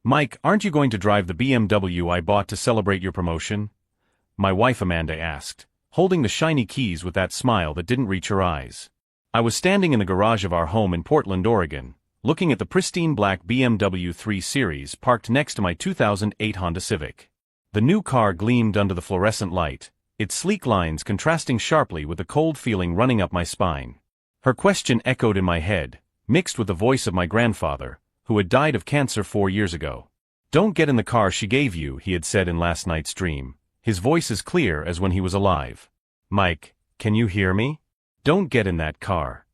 Mike, aren't you going to drive the BMW I bought to celebrate your promotion? My wife Amanda asked, holding the shiny keys with that smile that didn't reach her eyes. I was standing in the garage of our home in Portland, Oregon, looking at the pristine black BMW 3 Series parked next to my 2008 Honda Civic. The new car gleamed under the fluorescent light, its sleek lines contrasting sharply with the cold feeling running up my spine. Her question echoed in my head, mixed with the voice of my grandfather, who had died of cancer 4 years ago. "Don't get in the car she gave you," he had said in last night's dream, his voice as clear as when he was alive. "Mike, can you hear me? Don't get in that car."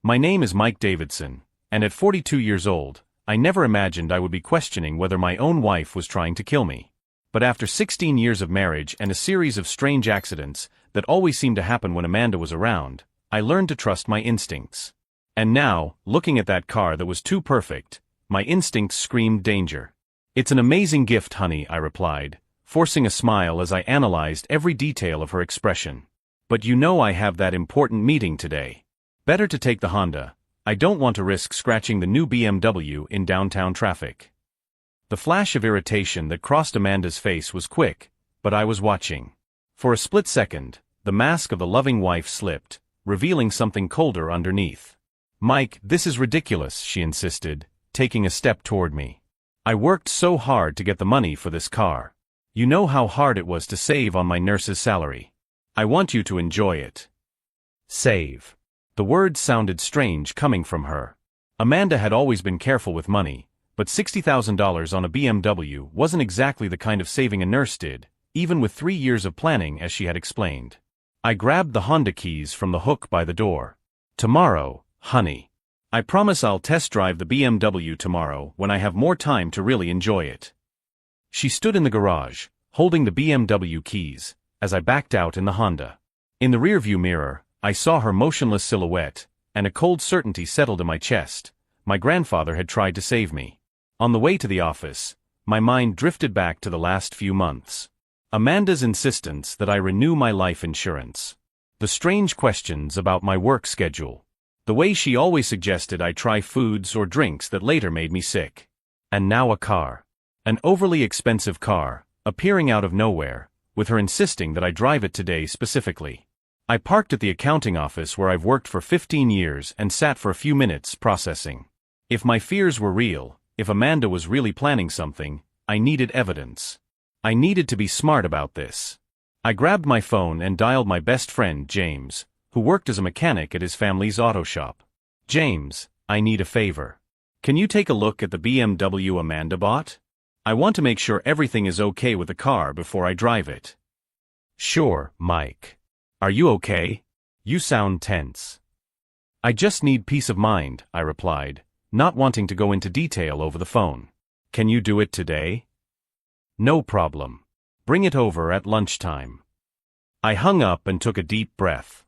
My name is Mike Davidson, and at 42 years old, I never imagined I would be questioning whether my own wife was trying to kill me. But after 16 years of marriage and a series of strange accidents that always seemed to happen when Amanda was around, I learned to trust my instincts. And now, looking at that car that was too perfect, my instincts screamed danger. "It's an amazing gift, honey," I replied, forcing a smile as I analyzed every detail of her expression. "But you know I have that important meeting today. Better to take the Honda. I don't want to risk scratching the new BMW in downtown traffic." The flash of irritation that crossed Amanda's face was quick, but I was watching. For a split second, the mask of the loving wife slipped, revealing something colder underneath. "Mike, this is ridiculous," she insisted, taking a step toward me. "I worked so hard to get the money for this car. You know how hard it was to save on my nurse's salary. I want you to enjoy it." Save. The words sounded strange coming from her. Amanda had always been careful with money, but $60,000 on a BMW wasn't exactly the kind of saving a nurse did, even with 3 years of planning, as she had explained. I grabbed the Honda keys from the hook by the door. "Tomorrow, honey. I promise I'll test drive the BMW tomorrow when I have more time to really enjoy it." She stood in the garage, holding the BMW keys, as I backed out in the Honda. In the rearview mirror, I saw her motionless silhouette, and a cold certainty settled in my chest. My grandfather had tried to save me. On the way to the office, my mind drifted back to the last few months. Amanda's insistence that I renew my life insurance. The strange questions about my work schedule. The way she always suggested I try foods or drinks that later made me sick. And now a car. An overly expensive car, appearing out of nowhere, with her insisting that I drive it today specifically. I parked at the accounting office where I've worked for 15 years and sat for a few minutes processing. If my fears were real, if Amanda was really planning something, I needed evidence. I needed to be smart about this. I grabbed my phone and dialed my best friend, James, who worked as a mechanic at his family's auto shop. "James, I need a favor. Can you take a look at the BMW Amanda bought? I want to make sure everything is okay with the car before I drive it." "Sure, Mike. Are you okay? You sound tense." "I just need peace of mind," I replied, not wanting to go into detail over the phone. "Can you do it today?" "No problem. Bring it over at lunchtime." I hung up and took a deep breath.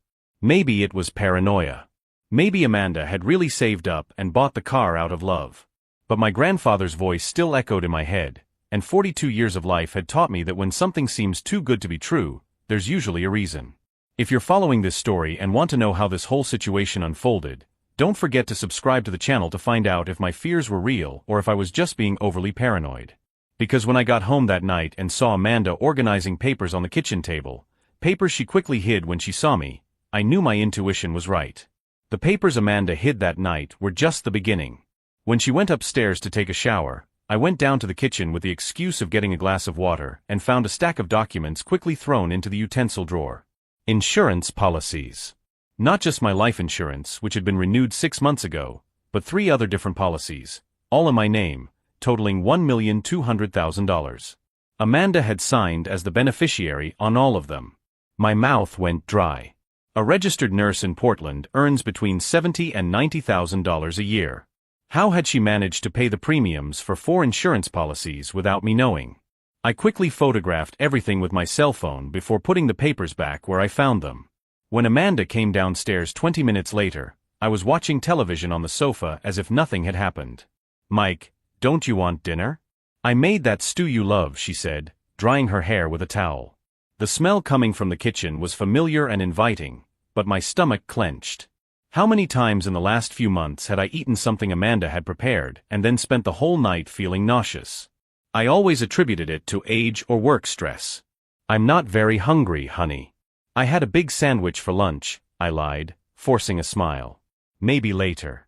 Maybe it was paranoia. Maybe Amanda had really saved up and bought the car out of love. But my grandfather's voice still echoed in my head, and 42 years of life had taught me that when something seems too good to be true, there's usually a reason. If you're following this story and want to know how this whole situation unfolded, don't forget to subscribe to the channel to find out if my fears were real or if I was just being overly paranoid. Because when I got home that night and saw Amanda organizing papers on the kitchen table, papers she quickly hid when she saw me, I knew my intuition was right. The papers Amanda hid that night were just the beginning. When she went upstairs to take a shower, I went down to the kitchen with the excuse of getting a glass of water and found a stack of documents quickly thrown into the utensil drawer. Insurance policies. Not just my life insurance, which had been renewed 6 months ago, but 3 other different policies, all in my name, totaling $1,200,000. Amanda had signed as the beneficiary on all of them. My mouth went dry. A registered nurse in Portland earns between $70,000 and $90,000 a year. How had she managed to pay the premiums for 4 insurance policies without me knowing? I quickly photographed everything with my cell phone before putting the papers back where I found them. When Amanda came downstairs 20 minutes later, I was watching television on the sofa as if nothing had happened. "Mike, don't you want dinner?" "I made that stew you love," she said, drying her hair with a towel. The smell coming from the kitchen was familiar and inviting, but my stomach clenched. How many times in the last few months had I eaten something Amanda had prepared and then spent the whole night feeling nauseous? I always attributed it to age or work stress. "I'm not very hungry, honey. I had a big sandwich for lunch," I lied, forcing a smile. "Maybe later."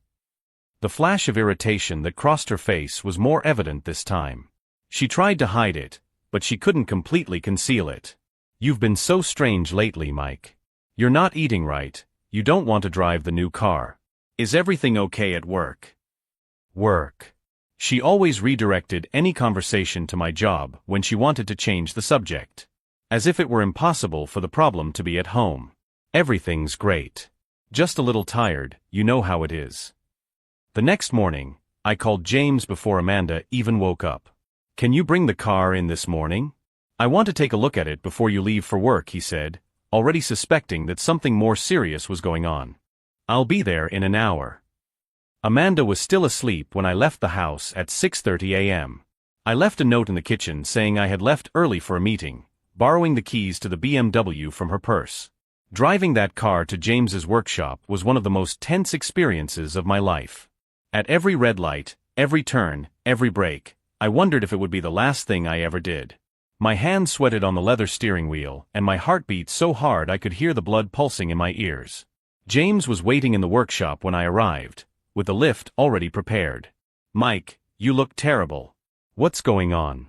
The flash of irritation that crossed her face was more evident this time. She tried to hide it, but she couldn't completely conceal it. "You've been so strange lately, Mike. You're not eating right. You don't want to drive the new car. Is everything okay at work?" Work. She always redirected any conversation to my job when she wanted to change the subject. As if it were impossible for the problem to be at home. "Everything's great. Just a little tired, you know how it is." The next morning, I called James before Amanda even woke up. "Can you bring the car in this morning? I want to take a look at it before you leave for work," he said, already suspecting that something more serious was going on. "I'll be there in an hour." Amanda was still asleep when I left the house at 6:30 a.m. I left a note in the kitchen saying I had left early for a meeting, borrowing the keys to the BMW from her purse. Driving that car to James's workshop was one of the most tense experiences of my life. At every red light, every turn, every break, I wondered if it would be the last thing I ever did. My hands sweated on the leather steering wheel, and my heart beat so hard I could hear the blood pulsing in my ears. James was waiting in the workshop when I arrived, with the lift already prepared. "Mike, you look terrible. What's going on?"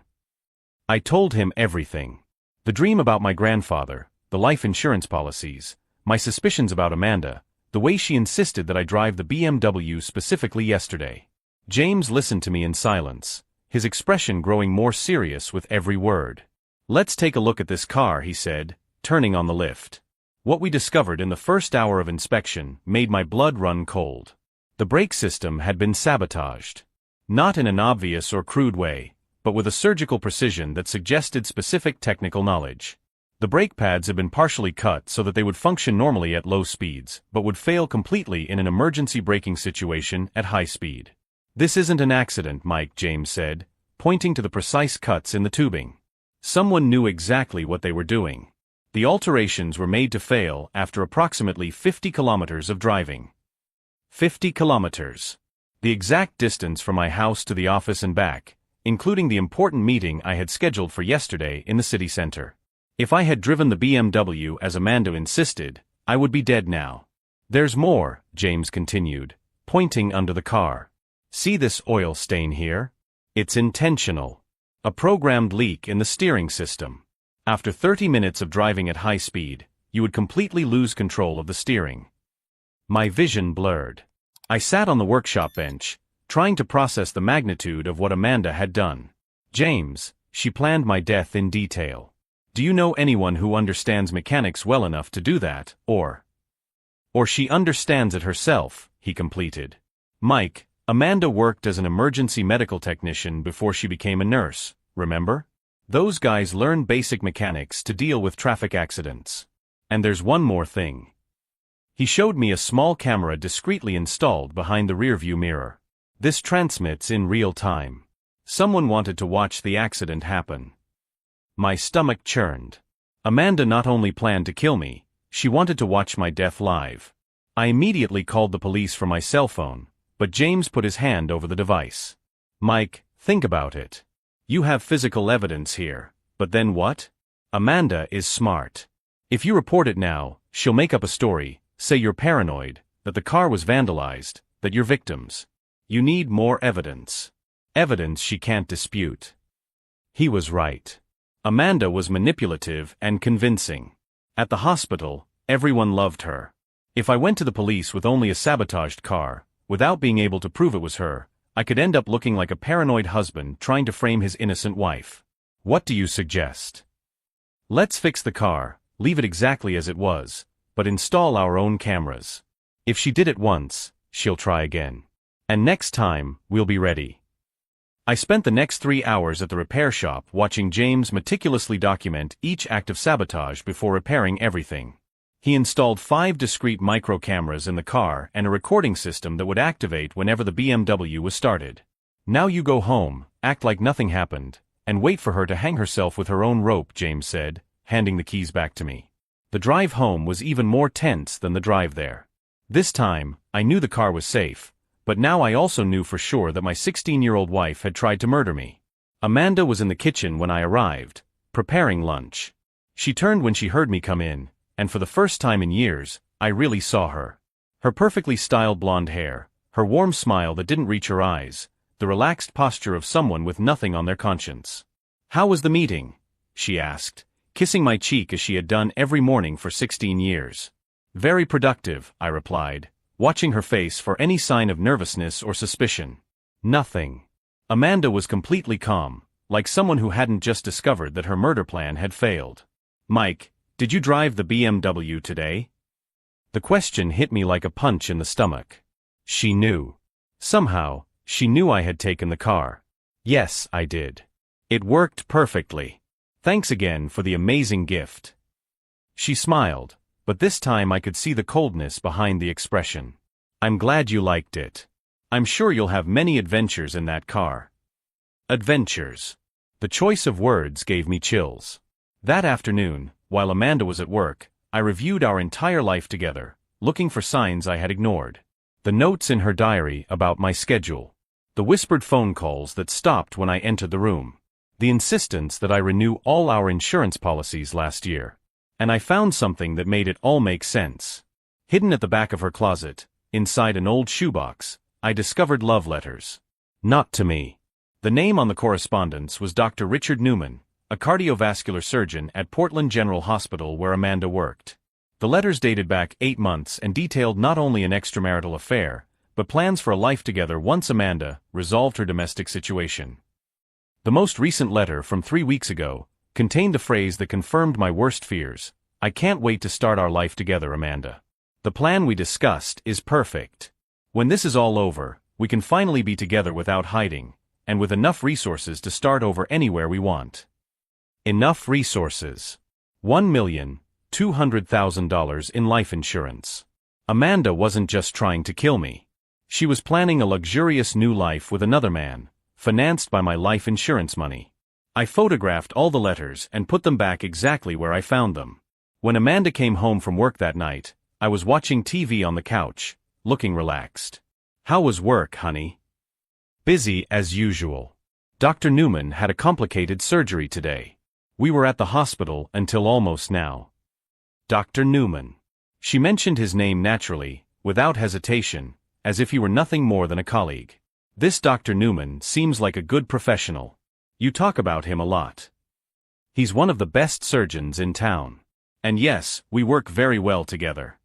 I told him everything. The dream about my grandfather, the life insurance policies, my suspicions about Amanda, the way she insisted that I drive the BMW specifically yesterday. James listened to me in silence, his expression growing more serious with every word. "Let's take a look at this car," he said, turning on the lift. What we discovered in the first hour of inspection made my blood run cold. The brake system had been sabotaged. Not in an obvious or crude way, but with a surgical precision that suggested specific technical knowledge. The brake pads had been partially cut so that they would function normally at low speeds, but would fail completely in an emergency braking situation at high speed. "This isn't an accident, Mike," James said, pointing to the precise cuts in the tubing. "Someone knew exactly what they were doing. The alterations were made to fail after approximately 50 kilometers of driving." 50 kilometers. The exact distance from my house to the office and back, including the important meeting I had scheduled for yesterday in the city center. If I had driven the BMW as Amanda insisted, I would be dead now. "There's more," James continued, pointing under the car. "See this oil stain here? It's intentional. A programmed leak in the steering system. After 30 minutes of driving at high speed, you would completely lose control of the steering." My vision blurred. I sat on the workshop bench, trying to process the magnitude of what Amanda had done. "James, she planned my death in detail. Do you know anyone who understands mechanics well enough to do that, or she understands it herself," he completed. "Mike, Amanda worked as an emergency medical technician before she became a nurse, remember? Those guys learn basic mechanics to deal with traffic accidents. And there's one more thing." He showed me a small camera discreetly installed behind the rearview mirror. "This transmits in real time. Someone wanted to watch the accident happen." My stomach churned. Amanda not only planned to kill me, she wanted to watch my death live. I immediately called the police from my cell phone, but James put his hand over the device. "Mike, think about it. You have physical evidence here, but then what? Amanda is smart. If you report it now, she'll make up a story, say you're paranoid, that the car was vandalized, that you're victims. You need more evidence. Evidence she can't dispute." He was right. Amanda was manipulative and convincing. At the hospital, everyone loved her. If I went to the police with only a sabotaged car, without being able to prove it was her, I could end up looking like a paranoid husband trying to frame his innocent wife. "What do you suggest?" "Let's fix the car, leave it exactly as it was, but install our own cameras. If she did it once, she'll try again. And next time, we'll be ready." I spent the next 3 hours at the repair shop watching James meticulously document each act of sabotage before repairing everything. He installed 5 discrete micro cameras in the car and a recording system that would activate whenever the BMW was started. "Now you go home, act like nothing happened, and wait for her to hang herself with her own rope," James said, handing the keys back to me. The drive home was even more tense than the drive there. This time, I knew the car was safe, but now I also knew for sure that my 16-year-old wife had tried to murder me. Amanda was in the kitchen when I arrived, preparing lunch. She turned when she heard me come in, and for the first time in years, I really saw her. Her perfectly styled blonde hair, her warm smile that didn't reach her eyes, the relaxed posture of someone with nothing on their conscience. "How was the meeting?" she asked, kissing my cheek as she had done every morning for 16 years. "Very productive," I replied, watching her face for any sign of nervousness or suspicion. Nothing. Amanda was completely calm, like someone who hadn't just discovered that her murder plan had failed. "Mike, did you drive the BMW today?" The question hit me like a punch in the stomach. She knew. Somehow, she knew I had taken the car. Yes, I did. It worked perfectly. "Thanks again for the amazing gift." She smiled, but this time I could see the coldness behind the expression. "I'm glad you liked it. I'm sure you'll have many adventures in that car." Adventures. The choice of words gave me chills. That afternoon, while Amanda was at work, I reviewed our entire life together, looking for signs I had ignored. The notes in her diary about my schedule. The whispered phone calls that stopped when I entered the room. The insistence that I renew all our insurance policies last year. And I found something that made it all make sense. Hidden at the back of her closet, inside an old shoebox, I discovered love letters. Not to me. The name on the correspondence was Dr. Richard Newman, a cardiovascular surgeon at Portland General Hospital where Amanda worked. The letters dated back 8 months and detailed not only an extramarital affair, but plans for a life together once Amanda resolved her domestic situation. The most recent letter from 3 weeks ago contained a phrase that confirmed my worst fears. "I can't wait to start our life together, Amanda. The plan we discussed is perfect. When this is all over, we can finally be together without hiding, and with enough resources to start over anywhere we want." Enough resources. $1,200,000 in life insurance. Amanda wasn't just trying to kill me. She was planning a luxurious new life with another man, financed by my life insurance money. I photographed all the letters and put them back exactly where I found them. When Amanda came home from work that night, I was watching TV on the couch, looking relaxed. "How was work, honey?" "Busy as usual. Dr. Newman had a complicated surgery today. We were at the hospital until almost now." Dr. Newman. She mentioned his name naturally, without hesitation, as if he were nothing more than a colleague. "This Dr. Newman seems like a good professional. You talk about him a lot. He's one of the best surgeons in town. And yes, we work very well together."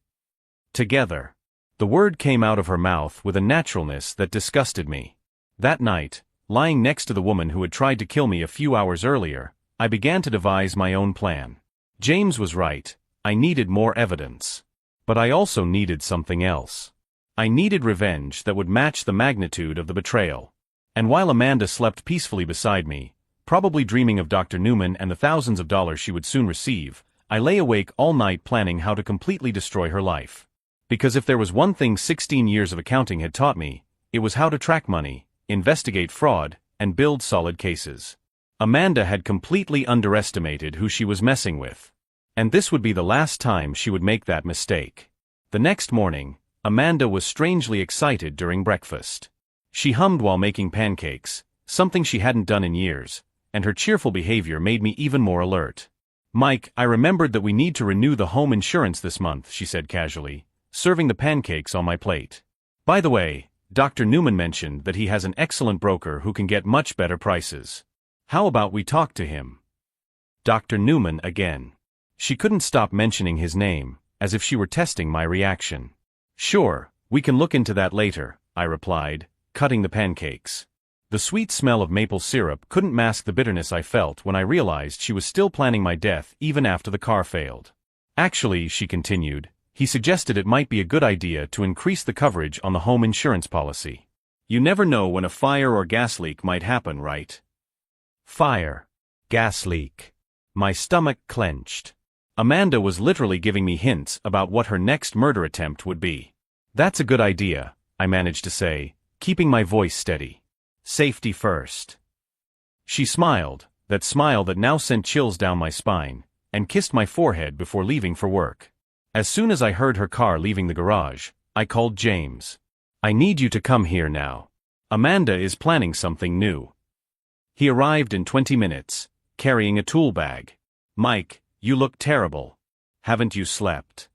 Together. The word came out of her mouth with a naturalness that disgusted me. That night, lying next to the woman who had tried to kill me a few hours earlier, I began to devise my own plan. James was right. I needed more evidence. But I also needed something else. I needed revenge that would match the magnitude of the betrayal. And while Amanda slept peacefully beside me, probably dreaming of Dr. Newman and the thousands of dollars she would soon receive, I lay awake all night planning how to completely destroy her life. Because if there was one thing 16 years of accounting had taught me, it was how to track money, investigate fraud, and build solid cases. Amanda had completely underestimated who she was messing with. And this would be the last time she would make that mistake. The next morning, Amanda was strangely excited during breakfast. She hummed while making pancakes, something she hadn't done in years, and her cheerful behavior made me even more alert. "Mike, I remembered that we need to renew the home insurance this month," she said casually, serving the pancakes on my plate. "By the way, Dr. Newman mentioned that he has an excellent broker who can get much better prices. How about we talk to him?" Dr. Newman again. She couldn't stop mentioning his name, as if she were testing my reaction. "Sure, we can look into that later," I replied, cutting the pancakes. The sweet smell of maple syrup couldn't mask the bitterness I felt when I realized she was still planning my death even after the car failed. "Actually," she continued, "he suggested it might be a good idea to increase the coverage on the home insurance policy. You never know when a fire or gas leak might happen, right?" Fire. Gas leak. My stomach clenched. Amanda was literally giving me hints about what her next murder attempt would be. "That's a good idea," I managed to say, keeping my voice steady. "Safety first." She smiled, that smile that now sent chills down my spine, and kissed my forehead before leaving for work. As soon as I heard her car leaving the garage, I called James. I need you to come here now. Amanda is planning something new. He arrived in 20 minutes, carrying a tool bag. Mike, you look terrible. Haven't you slept?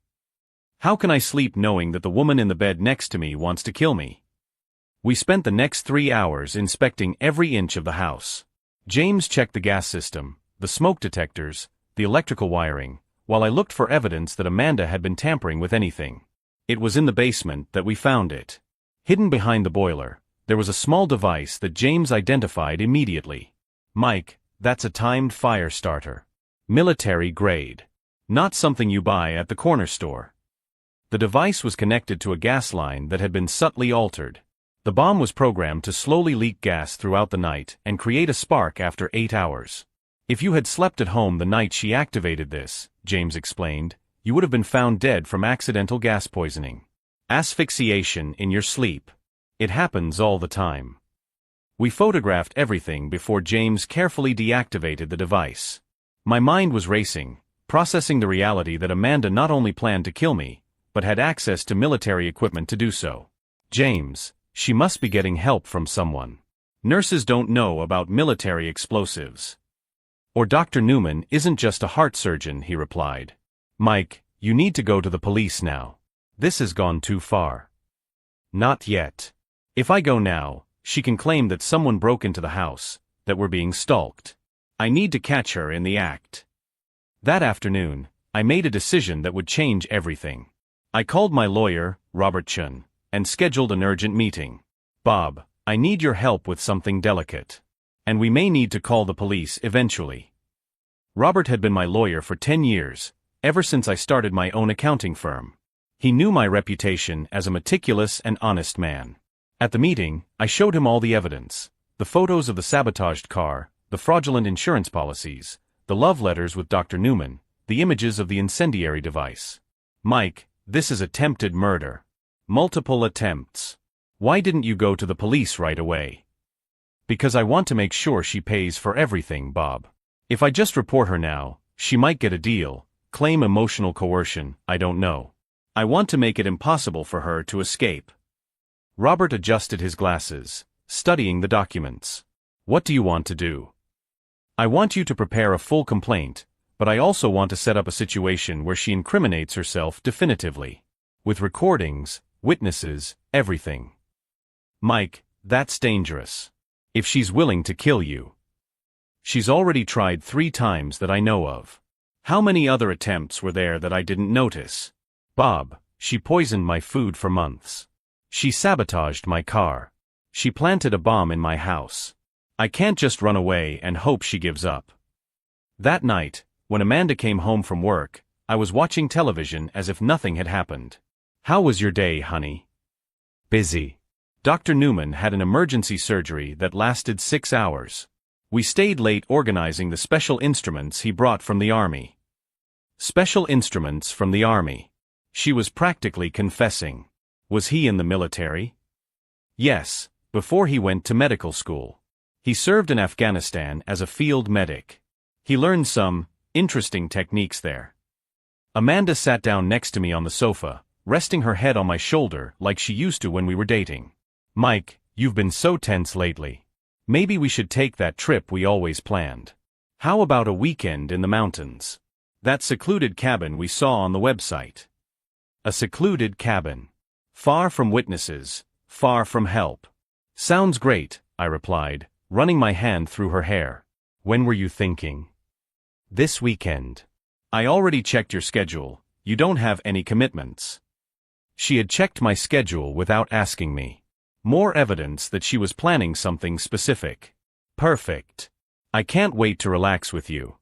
How can I sleep knowing that the woman in the bed next to me wants to kill me? We spent the next 3 hours inspecting every inch of the house. James checked the gas system, the smoke detectors, the electrical wiring, while I looked for evidence that Amanda had been tampering with anything. It was in the basement that we found it. Hidden behind the boiler, there was a small device that James identified immediately. Mike, that's a timed fire starter. Military grade. Not something you buy at the corner store. The device was connected to a gas line that had been subtly altered. The bomb was programmed to slowly leak gas throughout the night and create a spark after 8 hours. If you had slept at home the night she activated this, James explained, you would have been found dead from accidental gas poisoning. Asphyxiation in your sleep. It happens all the time. We photographed everything before James carefully deactivated the device. My mind was racing, processing the reality that Amanda not only planned to kill me, but had access to military equipment to do so. James, she must be getting help from someone. Nurses don't know about military explosives. Or Dr. Newman isn't just a heart surgeon, he replied. Mike, you need to go to the police now. This has gone too far. Not yet. If I go now, she can claim that someone broke into the house, that we're being stalked. I need to catch her in the act. That afternoon, I made a decision that would change everything. I called my lawyer, Robert Chun, and scheduled an urgent meeting. Bob, I need your help with something delicate. And we may need to call the police eventually. Robert had been my lawyer for 10 years, ever since I started my own accounting firm. He knew my reputation as a meticulous and honest man. At the meeting, I showed him all the evidence, the photos of the sabotaged car, the fraudulent insurance policies, the love letters with Dr. Newman, the images of the incendiary device. Mike, this is attempted murder. Multiple attempts. Why didn't you go to the police right away? Because I want to make sure she pays for everything, Bob. If I just report her now, she might get a deal, claim emotional coercion, I don't know. I want to make it impossible for her to escape. Robert adjusted his glasses, studying the documents. What do you want to do? I want you to prepare a full complaint, but I also want to set up a situation where she incriminates herself definitively. With recordings, witnesses, everything. Mike, that's dangerous. If she's willing to kill you. She's already tried 3 times that I know of. How many other attempts were there that I didn't notice? Bob, she poisoned my food for months. She sabotaged my car. She planted a bomb in my house. I can't just run away and hope she gives up. That night, when Amanda came home from work, I was watching television as if nothing had happened. How was your day, honey? Busy. Dr. Newman had an emergency surgery that lasted 6 hours. We stayed late organizing the special instruments he brought from the army. Special instruments from the army. She was practically confessing. Was he in the military? Yes, before he went to medical school. He served in Afghanistan as a field medic. He learned some interesting techniques there. Amanda sat down next to me on the sofa, resting her head on my shoulder like she used to when we were dating. Mike, you've been so tense lately. Maybe we should take that trip we always planned. How about a weekend in the mountains? That secluded cabin we saw on the website. A secluded cabin. Far from witnesses, far from help. Sounds great, I replied, running my hand through her hair. When were you thinking? This weekend. I already checked your schedule, you don't have any commitments. She had checked my schedule without asking me. More evidence that she was planning something specific. Perfect. I can't wait to relax with you.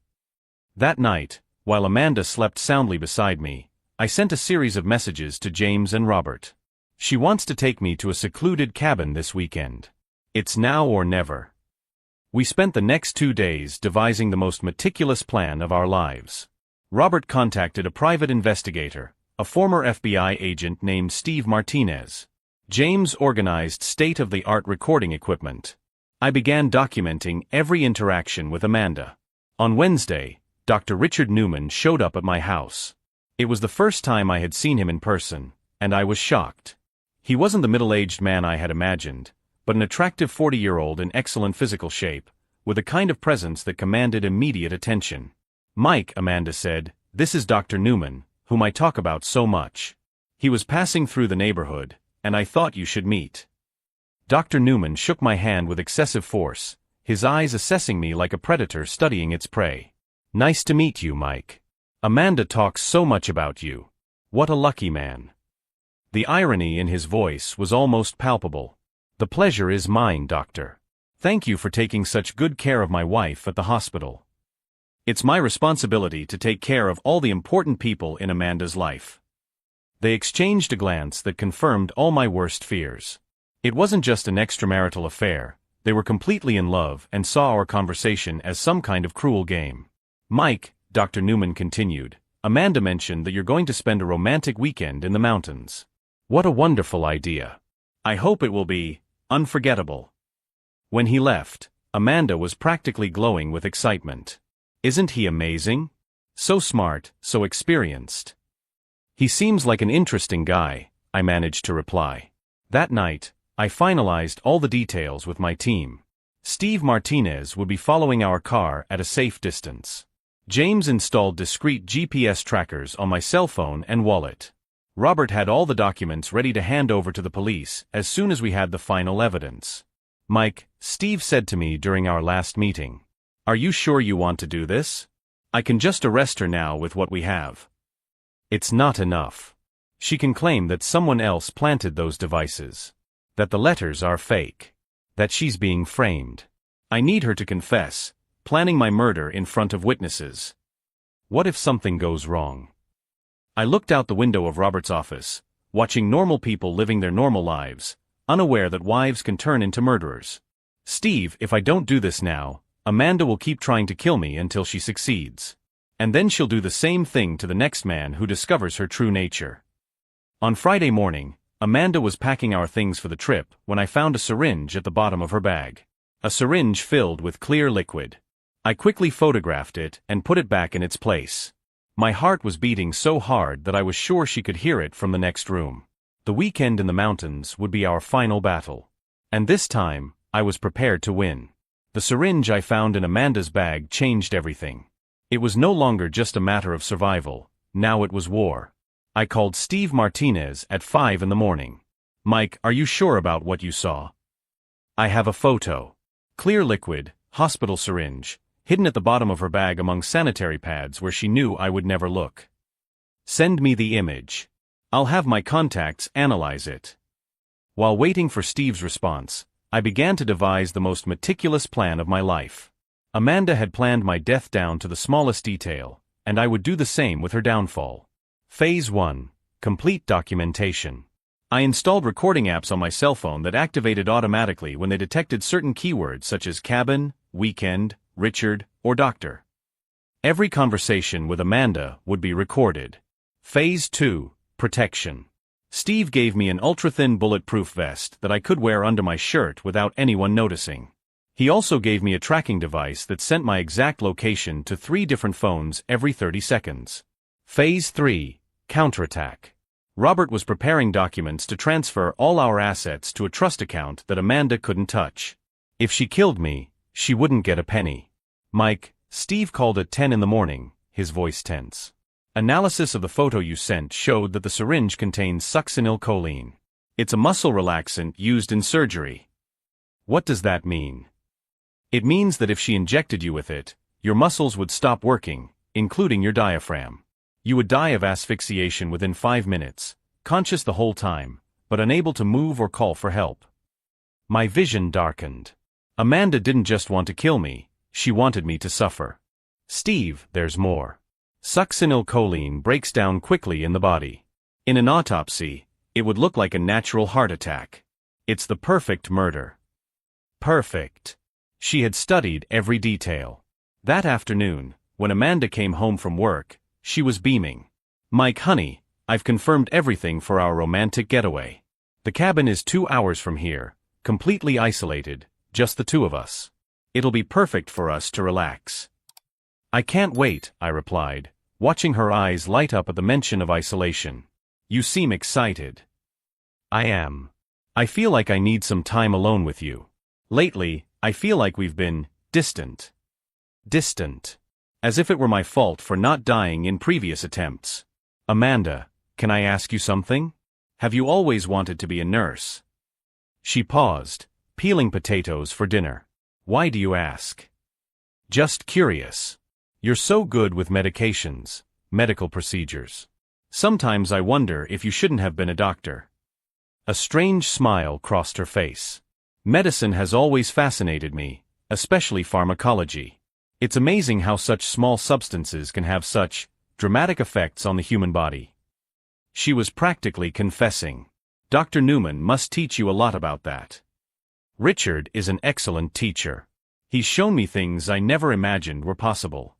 That night, while Amanda slept soundly beside me, I sent a series of messages to James and Robert. She wants to take me to a secluded cabin this weekend. It's now or never. We spent the next 2 days devising the most meticulous plan of our lives. Robert contacted a private investigator, a former FBI agent named Steve Martinez. James organized state-of-the-art recording equipment. I began documenting every interaction with Amanda. On Wednesday, Dr. Richard Newman showed up at my house. It was the first time I had seen him in person, and I was shocked. He wasn't the middle-aged man I had imagined, but an attractive 40-year-old in excellent physical shape, with a kind of presence that commanded immediate attention. "Mike," Amanda said, "this is Dr. Newman, whom I talk about so much. He was passing through the neighborhood, and I thought you should meet." Dr. Newman shook my hand with excessive force, his eyes assessing me like a predator studying its prey. "Nice to meet you, Mike. Amanda talks so much about you. What a lucky man." The irony in his voice was almost palpable. "The pleasure is mine, Doctor. Thank you for taking such good care of my wife at the hospital. It's my responsibility to take care of all the important people in Amanda's life." They exchanged a glance that confirmed all my worst fears. It wasn't just an extramarital affair, they were completely in love and saw our conversation as some kind of cruel game. "Mike," Dr. Newman continued, "Amanda mentioned that you're going to spend a romantic weekend in the mountains. What a wonderful idea. I hope it will be unforgettable." When he left, Amanda was practically glowing with excitement. "Isn't he amazing? So smart, so experienced." "He seems like an interesting guy," I managed to reply. That night, I finalized all the details with my team. Steve Martinez would be following our car at a safe distance. James installed discreet GPS trackers on my cell phone and wallet. Robert had all the documents ready to hand over to the police as soon as we had the final evidence. "Mike," Steve said to me during our last meeting, "are you sure you want to do this? I can just arrest her now with what we have." "It's not enough. She can claim that someone else planted those devices. That the letters are fake. That she's being framed. I need her to confess, planning my murder in front of witnesses. What if something goes wrong?" I looked out the window of Robert's office, watching normal people living their normal lives, unaware that wives can turn into murderers. "Steve, if I don't do this now, Amanda will keep trying to kill me until she succeeds. And then she'll do the same thing to the next man who discovers her true nature." On Friday morning, Amanda was packing our things for the trip when I found a syringe at the bottom of her bag. A syringe filled with clear liquid. I quickly photographed it and put it back in its place. My heart was beating so hard that I was sure she could hear it from the next room. The weekend in the mountains would be our final battle. And this time, I was prepared to win. The syringe I found in Amanda's bag changed everything. It was no longer just a matter of survival, now it was war. I called Steve Martinez at 5 in the morning. "Mike, are you sure about what you saw?" "I have a photo. Clear liquid, hospital syringe, hidden at the bottom of her bag among sanitary pads where she knew I would never look." "Send me the image. I'll have my contacts analyze it." While waiting for Steve's response, I began to devise the most meticulous plan of my life. Amanda had planned my death down to the smallest detail, and I would do the same with her downfall. Phase 1. Complete documentation. I installed recording apps on my cell phone that activated automatically when they detected certain keywords such as cabin, weekend, Richard, or doctor. Every conversation with Amanda would be recorded. Phase 2. Protection. Steve gave me an ultra-thin bulletproof vest that I could wear under my shirt without anyone noticing. He also gave me a tracking device that sent my exact location to 3 different phones every 30 seconds. Phase 3. Counterattack. Robert was preparing documents to transfer all our assets to a trust account that Amanda couldn't touch. If she killed me, she wouldn't get a penny. "Mike," Steve called at 10 in the morning, his voice tense. "Analysis of the photo you sent showed that the syringe contains succinylcholine. It's a muscle relaxant used in surgery." "What does that mean?" "It means that if she injected you with it, your muscles would stop working, including your diaphragm. You would die of asphyxiation within 5 minutes, conscious the whole time, but unable to move or call for help." My vision darkened. Amanda didn't just want to kill me, she wanted me to suffer. "Steve, there's more. Succinylcholine breaks down quickly in the body. In an autopsy, it would look like a natural heart attack. It's the perfect murder." Perfect. She had studied every detail. That afternoon, when Amanda came home from work, she was beaming. "Mike, honey, I've confirmed everything for our romantic getaway. The cabin is 2 hours from here, completely isolated, just the 2 of us. It'll be perfect for us to relax." "I can't wait," I replied, watching her eyes light up at the mention of isolation. You seem excited. I am. I feel like I need some time alone with you. Lately, I feel like we've been distant. Distant. As if it were my fault for not dying in previous attempts. Amanda, can I ask you something? Have you always wanted to be a nurse? She paused, peeling potatoes for dinner. Why do you ask? Just curious. You're so good with medications, medical procedures. Sometimes I wonder if you shouldn't have been a doctor. A strange smile crossed her face. Medicine has always fascinated me, especially pharmacology. It's amazing how such small substances can have such dramatic effects on the human body. She was practically confessing. Dr. Newman must teach you a lot about that. Richard is an excellent teacher. He's shown me things I never imagined were possible.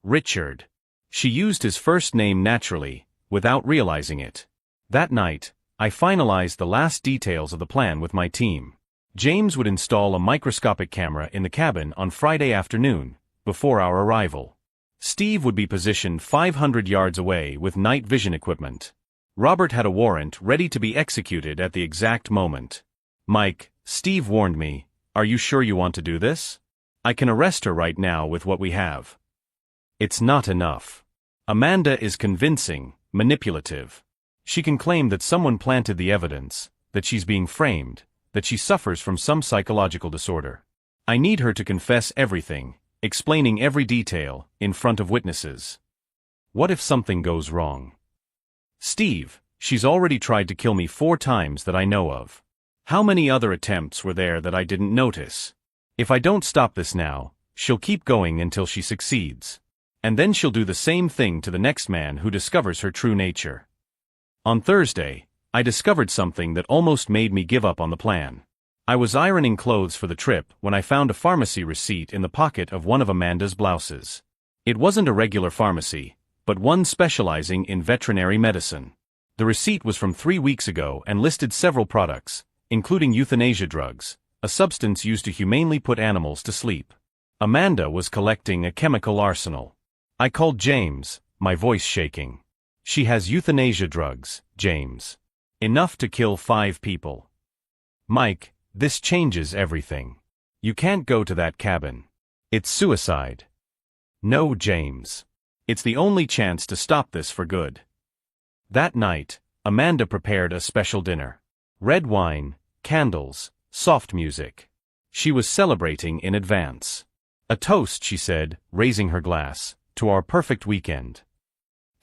Richard. She used his first name naturally, without realizing it. That night, I finalized the last details of the plan with my team. James would install a microscopic camera in the cabin on Friday afternoon, before our arrival. Steve would be positioned 500 yards away with night vision equipment. Robert had a warrant ready to be executed at the exact moment. Mike, Steve warned me, are you sure you want to do this? I can arrest her right now with what we have. It's not enough. Amanda is convincing, manipulative. She can claim that someone planted the evidence, that she's being framed, that she suffers from some psychological disorder. I need her to confess everything, explaining every detail, in front of witnesses. What if something goes wrong? Steve, she's already tried to kill me 4 times that I know of. How many other attempts were there that I didn't notice? If I don't stop this now, she'll keep going until she succeeds. And then she'll do the same thing to the next man who discovers her true nature. On Thursday, I discovered something that almost made me give up on the plan. I was ironing clothes for the trip when I found a pharmacy receipt in the pocket of one of Amanda's blouses. It wasn't a regular pharmacy, but one specializing in veterinary medicine. The receipt was from 3 weeks ago and listed several products, including euthanasia drugs, a substance used to humanely put animals to sleep. Amanda was collecting a chemical arsenal. I called James, my voice shaking. She has euthanasia drugs, James. Enough to kill 5 people. Mike, this changes everything. You can't go to that cabin. It's suicide. No, James. It's the only chance to stop this for good. That night, Amanda prepared a special dinner. Red wine, candles, soft music. She was celebrating in advance. A toast, she said, raising her glass, to our perfect weekend.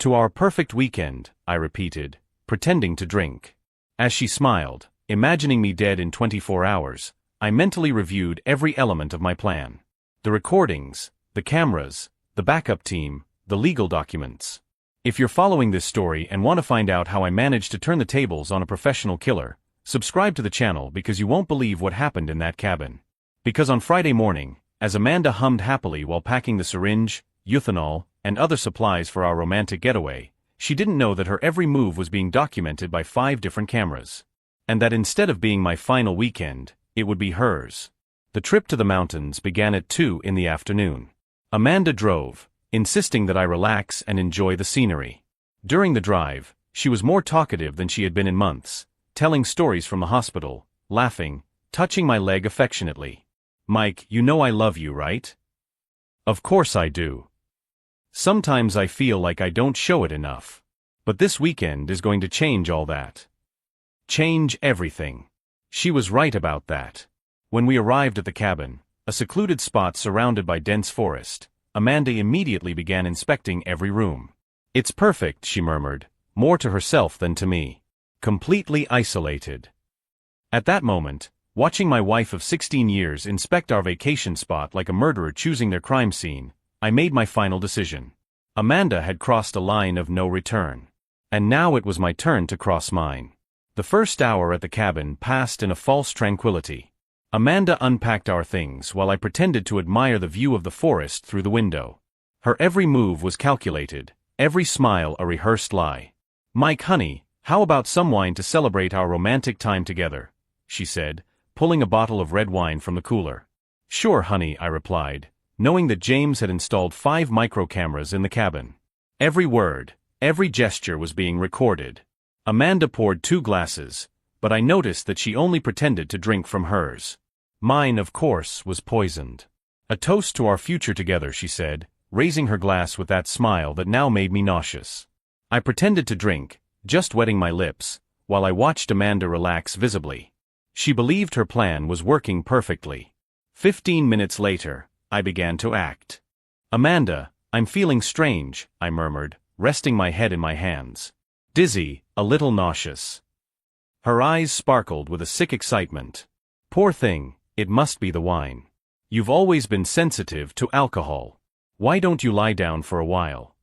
To our perfect weekend, I repeated, pretending to drink. As she smiled, imagining me dead in 24 hours, I mentally reviewed every element of my plan. The recordings, the cameras, the backup team, the legal documents. If you're following this story and want to find out how I managed to turn the tables on a professional killer, subscribe to the channel because you won't believe what happened in that cabin. Because on Friday morning, as Amanda hummed happily while packing the syringe, euthanol, and other supplies for our romantic getaway, she didn't know that her every move was being documented by 5 different cameras. And that instead of being my final weekend, it would be hers. The trip to the mountains began at 2 in the afternoon. Amanda drove, insisting that I relax and enjoy the scenery. During the drive, she was more talkative than she had been in months, telling stories from the hospital, laughing, touching my leg affectionately. Mike, you know I love you, right? Of course I do. Sometimes I feel like I don't show it enough. But this weekend is going to change all that. Change everything. She was right about that. When we arrived at the cabin, a secluded spot surrounded by dense forest, Amanda immediately began inspecting every room. It's perfect, she murmured, more to herself than to me. Completely isolated. At that moment, watching my wife of 16 years inspect our vacation spot like a murderer choosing their crime scene, I made my final decision. Amanda had crossed a line of no return. And now it was my turn to cross mine. The first hour at the cabin passed in a false tranquility. Amanda unpacked our things while I pretended to admire the view of the forest through the window. Her every move was calculated, every smile a rehearsed lie. Mike, honey, how about some wine to celebrate our romantic time together? She said, pulling a bottle of red wine from the cooler. Sure, honey, I replied, knowing that James had installed 5 micro cameras in the cabin. Every word, every gesture was being recorded. Amanda poured 2 glasses, but I noticed that she only pretended to drink from hers. Mine, of course, was poisoned. A toast to our future together, she said, raising her glass with that smile that now made me nauseous. I pretended to drink, just wetting my lips, while I watched Amanda relax visibly. She believed her plan was working perfectly. 15 minutes later, I began to act. "Amanda, I'm feeling strange," I murmured, resting my head in my hands. "Dizzy, a little nauseous." Her eyes sparkled with a sick excitement. "Poor thing, it must be the wine. You've always been sensitive to alcohol. Why don't you lie down for a while?"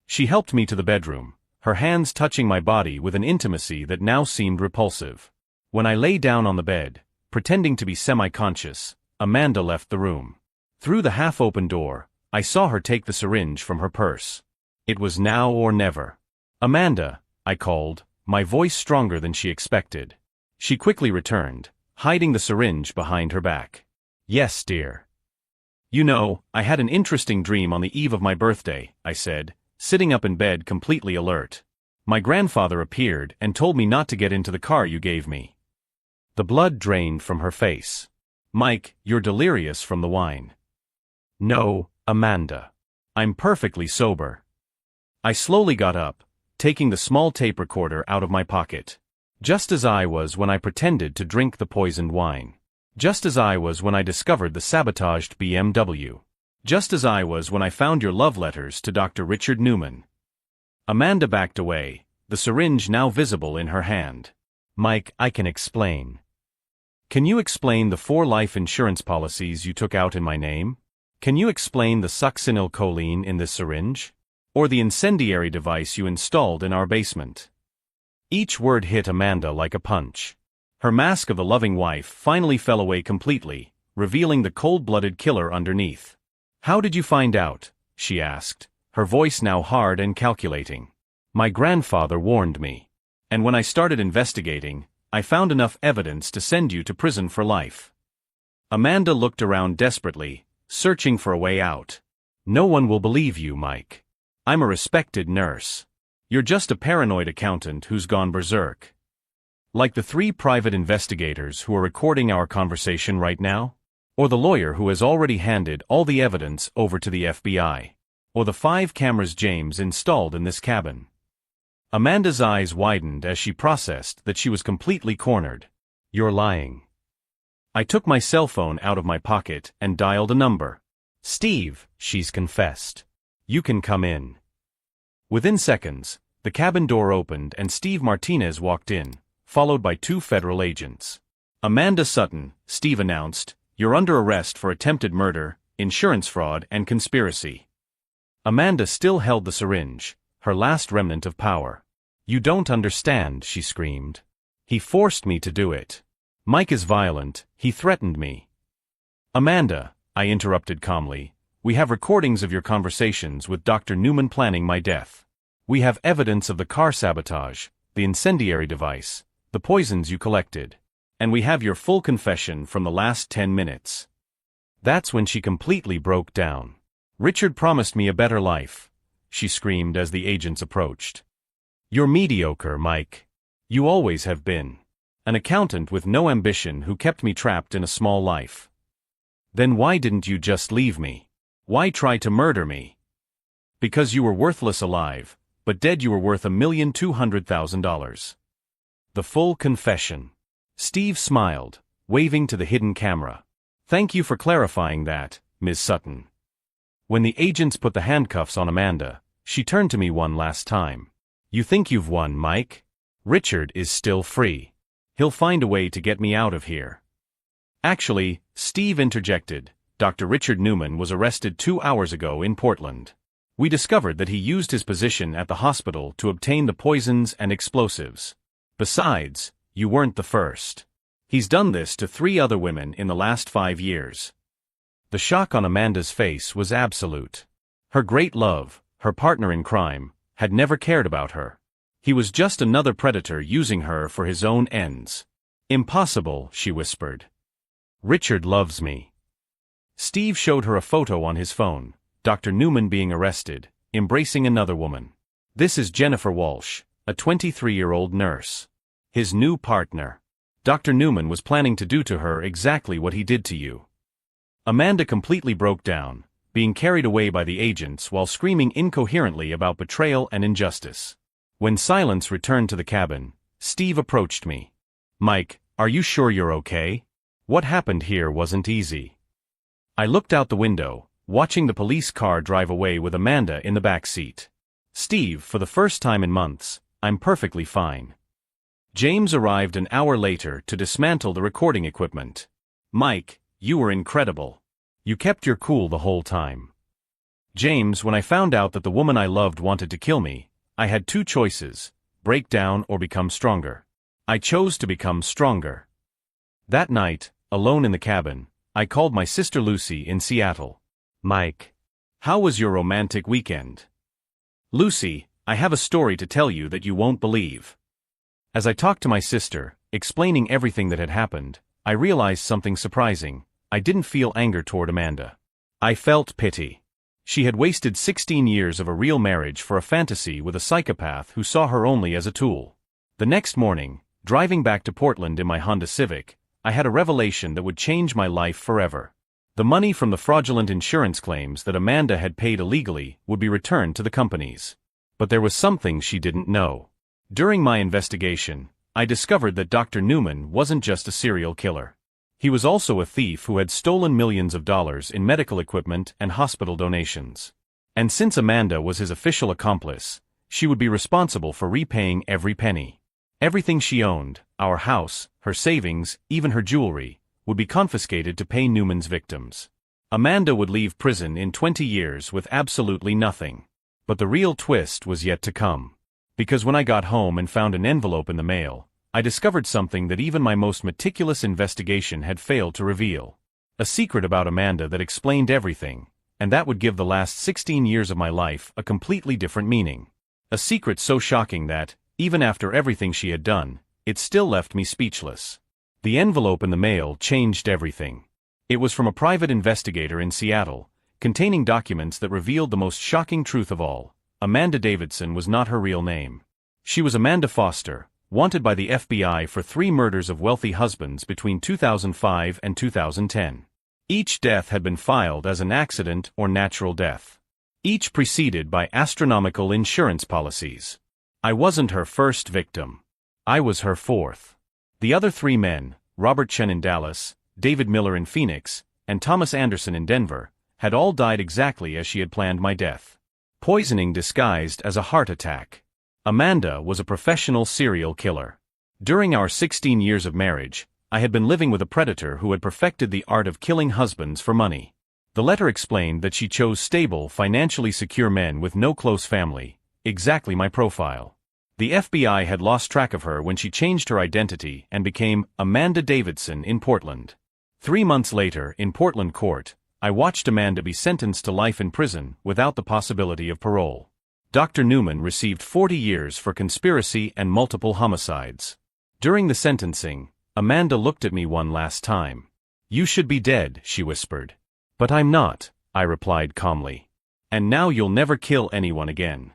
She helped me to the bedroom, her hands touching my body with an intimacy that now seemed repulsive. When I lay down on the bed, pretending to be semi-conscious, Amanda left the room. Through the half-open door, I saw her take the syringe from her purse. It was now or never. "Amanda," I called, my voice stronger than she expected. She quickly returned, hiding the syringe behind her back. "Yes, dear." "You know, I had an interesting dream on the eve of my birthday," I said, sitting up in bed completely alert. "My grandfather appeared and told me not to get into the car you gave me." The blood drained from her face. "Mike, you're delirious from the wine." "No, Amanda. I'm perfectly sober." I slowly got up, taking the small tape recorder out of my pocket. Just as I was when I pretended to drink the poisoned wine. Just as I was when I discovered the sabotaged BMW. Just as I was when I found your love letters to Dr. Richard Newman. Amanda backed away, the syringe now visible in her hand. "Mike, I can explain." "Can you explain the 4 life insurance policies you took out in my name? Can you explain the succinylcholine in this syringe? Or the incendiary device you installed in our basement?" Each word hit Amanda like a punch. Her mask of the loving wife finally fell away completely, revealing the cold-blooded killer underneath. "How did you find out?" she asked, her voice now hard and calculating. "My grandfather warned me. And when I started investigating, I found enough evidence to send you to prison for life." Amanda looked around desperately, searching for a way out. "No one will believe you, Mike. I'm a respected nurse. You're just a paranoid accountant who's gone berserk. Like the 3 private investigators who are recording our conversation right now? Or the lawyer who has already handed all the evidence over to the FBI? Or the 5 cameras James installed in this cabin?" Amanda's eyes widened as she processed that she was completely cornered. "You're lying." I took my cell phone out of my pocket and dialed a number. "Steve," she's confessed. "You can come in." Within seconds, the cabin door opened and Steve Martinez walked in, followed by 2 federal agents. "Amanda Sutton," Steve announced, "you're under arrest for attempted murder, insurance fraud, and conspiracy." Amanda still held the syringe, her last remnant of power. "You don't understand," she screamed. "He forced me to do it. Mike is violent, he threatened me." "Amanda," I interrupted calmly, "we have recordings of your conversations with Dr. Newman planning my death. We have evidence of the car sabotage, the incendiary device, the poisons you collected. And we have your full confession from the last 10 minutes. That's when she completely broke down. "Richard promised me a better life," she screamed as the agents approached. "You're mediocre, Mike. You always have been. An accountant with no ambition who kept me trapped in a small life. Then why didn't you just leave me? Why try to murder me?" "Because you were worthless alive, but dead you were worth $1,200,000. The full confession. Steve smiled, waving to the hidden camera. "Thank you for clarifying that, Ms. Sutton." When the agents put the handcuffs on Amanda, she turned to me one last time. "You think you've won, Mike? Richard is still free. He'll find a way to get me out of here." "Actually," Steve interjected, "Dr. Richard Newman was arrested 2 hours ago in Portland. We discovered that he used his position at the hospital to obtain the poisons and explosives. Besides, you weren't the first. He's done this to 3 other women in the last 5 years." The shock on Amanda's face was absolute. Her great love, her partner in crime, had never cared about her. He was just another predator using her for his own ends. "Impossible," she whispered. "Richard loves me." Steve showed her a photo on his phone, Dr. Newman being arrested, embracing another woman. "This is Jennifer Walsh, a 23-year-old nurse. His new partner. Dr. Newman was planning to do to her exactly what he did to you. Amanda completely broke down, being carried away by the agents while screaming incoherently about betrayal and injustice. When silence returned to the cabin, Steve approached me. "Mike, are you sure you're okay? What happened here wasn't easy." I looked out the window, watching the police car drive away with Amanda in the back seat. "Steve, for the first time in months, I'm perfectly fine." James arrived an hour later to dismantle the recording equipment. "Mike, you were incredible. You kept your cool the whole time." "James, when I found out that the woman I loved wanted to kill me, I had two choices: break down or become stronger. I chose to become stronger." That night, alone in the cabin, I called my sister Lucy in Seattle. "Mike, how was your romantic weekend?" "Lucy, I have a story to tell you that you won't believe." As I talked to my sister, explaining everything that had happened, I realized something surprising. I didn't feel anger toward Amanda. I felt pity. She had wasted 16 years of a real marriage for a fantasy with a psychopath who saw her only as a tool. The next morning, driving back to Portland in my Honda Civic, I had a revelation that would change my life forever. The money from the fraudulent insurance claims that Amanda had paid illegally would be returned to the companies. But there was something she didn't know. During my investigation, I discovered that Dr. Newman wasn't just a serial killer. He was also a thief who had stolen millions of dollars in medical equipment and hospital donations. And since Amanda was his official accomplice, she would be responsible for repaying every penny. Everything she owned, our house, her savings, even her jewelry, would be confiscated to pay Newman's victims. Amanda would leave prison in 20 years with absolutely nothing. But the real twist was yet to come. Because when I got home and found an envelope in the mail, I discovered something that even my most meticulous investigation had failed to reveal. A secret about Amanda that explained everything, and that would give the last 16 years of my life a completely different meaning. A secret so shocking that, even after everything she had done, it still left me speechless. The envelope in the mail changed everything. It was from a private investigator in Seattle, containing documents that revealed the most shocking truth of all. Amanda Davidson was not her real name. She was Amanda Foster, wanted by the FBI for 3 murders of wealthy husbands between 2005 and 2010. Each death had been filed as an accident or natural death. Each preceded by astronomical insurance policies. I wasn't her first victim. I was her fourth. The other 3 men, Robert Chen in Dallas, David Miller in Phoenix, and Thomas Anderson in Denver, had all died exactly as she had planned my death. Poisoning disguised as a heart attack. Amanda was a professional serial killer. During our 16 years of marriage, I had been living with a predator who had perfected the art of killing husbands for money. The letter explained that she chose stable, financially secure men with no close family, exactly my profile. The FBI had lost track of her when she changed her identity and became Amanda Davidson in Portland. 3 months later, in Portland court, I watched Amanda be sentenced to life in prison without the possibility of parole. Dr. Newman received 40 years for conspiracy and multiple homicides. During the sentencing, Amanda looked at me one last time. "You should be dead," she whispered. "But I'm not," I replied calmly. "And now you'll never kill anyone again."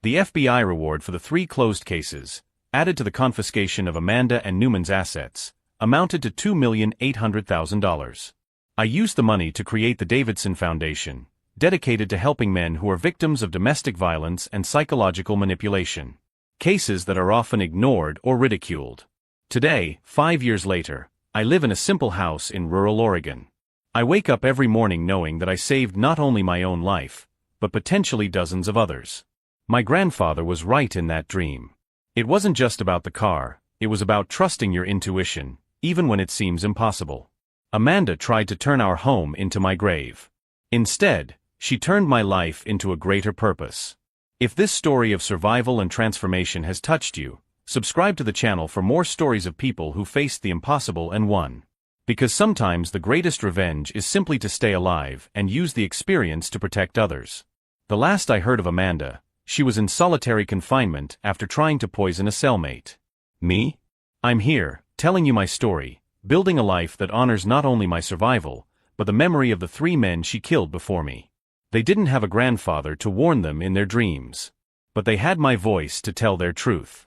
The FBI reward for the 3 closed cases, added to the confiscation of Amanda and Newman's assets, amounted to $2,800,000. I used the money to create the Davidson Foundation, dedicated to helping men who are victims of domestic violence and psychological manipulation. Cases that are often ignored or ridiculed. Today, 5 years later, I live in a simple house in rural Oregon. I wake up every morning knowing that I saved not only my own life, but potentially dozens of others. My grandfather was right in that dream. It wasn't just about the car, it was about trusting your intuition, even when it seems impossible. Amanda tried to turn our home into my grave. Instead, she turned my life into a greater purpose. If this story of survival and transformation has touched you, subscribe to the channel for more stories of people who faced the impossible and won. Because sometimes the greatest revenge is simply to stay alive and use the experience to protect others. The last I heard of Amanda, she was in solitary confinement after trying to poison a cellmate. Me? I'm here, telling you my story, building a life that honors not only my survival, but the memory of the 3 men she killed before me. They didn't have a grandfather to warn them in their dreams. but they had my voice to tell their truth.